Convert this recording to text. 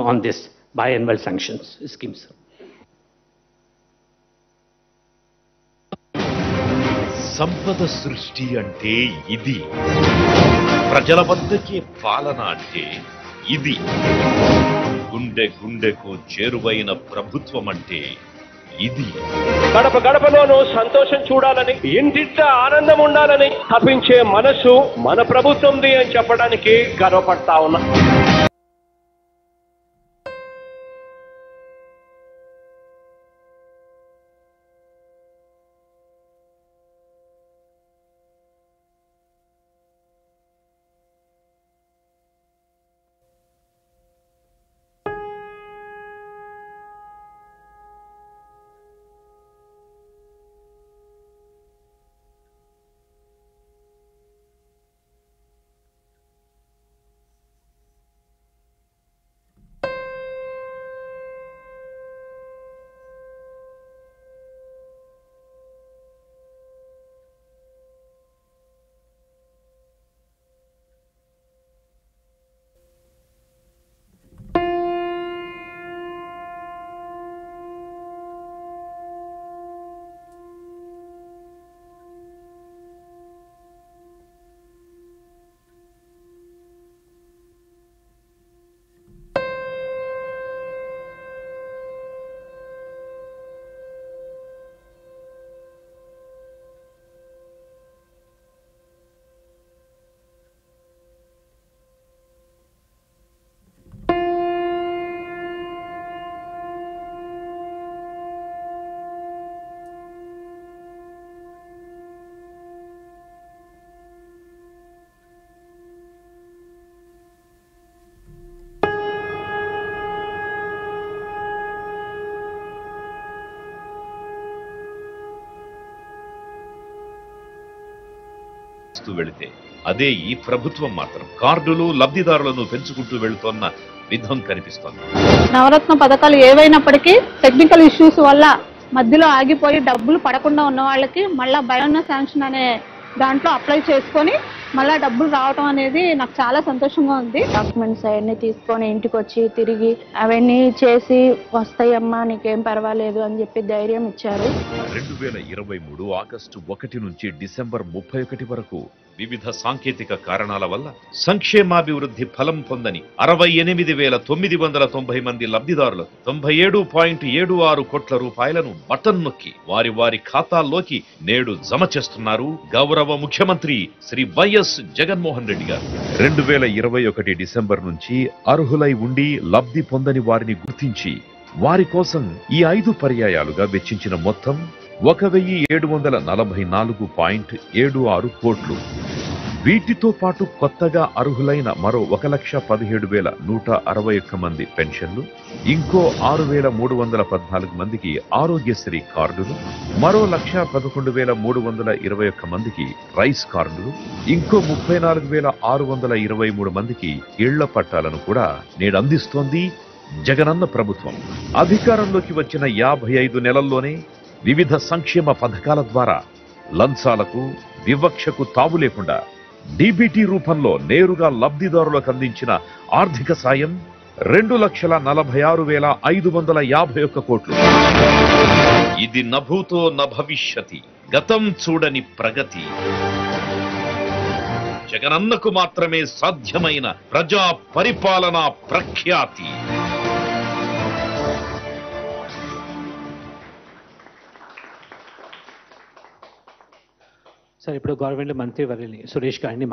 on this biannual sanctions schemes. సంపద సృష్టి అంటే ఇది, ప్రజల వద్దకే పాలన అంటే ఇది, గుండె గుండెకు చేరువైన ప్రభుత్వం అంటే ఇది. గడప గడపలోనూ సంతోషం చూడాలని, ఇంటింట ఆనందం ఉండాలని తప్పించే మనసు మన ప్రభుత్వంది అని చెప్పడానికి గర్వపడతా ఉన్నా. వెళితే అదే ఈ ప్రభుత్వం మాత్రం కార్డులు లబ్ధిదారులను పెంచుకుంటూ వెళుతున్న విధం కనిపిస్తోంది. నవరత్న పథకాలు ఏవైనప్పటికీ టెక్నికల్ ఇష్యూస్ వల్ల మధ్యలో ఆగిపోయి డబ్బులు పడకుండా ఉన్న వాళ్ళకి మళ్ళా బయోన్న శాంక్షన్ అనే దాంట్లో అప్లై చేసుకొని మళ్ళా డబ్బులు రావటం అనేది నాకు చాలా సంతోషంగా ఉంది. డాక్యుమెంట్స్ అవన్నీ తీసుకొని ఇంటికి వచ్చి తిరిగి అవన్నీ చేసి వస్తాయమ్మా నీకేం పర్వాలేదు అని చెప్పి ధైర్యం ఇచ్చారు. 2023 ఆగస్టు 1 నుంచి డిసెంబర్ 31 వరకు వివిధ సాంకేతిక కారణాల వల్ల సంక్షేమాభివృద్ధి ఫలం పొందని 68,990 మంది లబ్ధిదారులకు 97.76 కోట్ల రూపాయలను బటన్ నొక్కి వారి వారి ఖాతాల్లోకి నేడు జమ చేస్తున్నారు గౌరవ ముఖ్యమంత్రి శ్రీ వైఎస్ జగన్మోహన్ రెడ్డి గారు. 2021 డిసెంబర్ నుంచి అర్హులై ఉండి లబ్ధి పొందని వారిని గుర్తించి వారి కోసం ఈ 5 పర్యాయాలుగా వెచ్చించిన మొత్తం 1,744.76 కోట్లు. వీటితో పాటు కొత్తగా అర్హులైన మరో 1,17,161 మంది పెన్షన్లు, ఇంకో 6,314 మందికి ఆరోగ్యశ్రీ కార్డులు, మరో 1,11,321 మందికి రైస్ కార్డులు, ఇంకో 34,623 మందికి ఇళ్ల పట్టాలను కూడా నేడు అందిస్తోంది జగనన్న ప్రభుత్వం. అధికారంలోకి వచ్చిన 55 నెలల్లోనే వివిధ సంక్షేమ పథకాల ద్వారా లంచాలకు వివక్షకు తావు లేకుండా డీబీటీ రూపంలో నేరుగా లబ్ధిదారులకు అందించిన ఆర్థిక సాయం 2,46,551 కోట్లు. ఇది నభూతో నభవిష్యతి, గతం చూడని ప్రగతి. జగనన్నకు మాత్రమే సాధ్యమైన ప్రజా పరిపాలనా ప్రఖ్యాతి. సార్, ఇప్పుడు గవర్నమెంట్ మంత్రి వర్యులు సురేష్ గారిని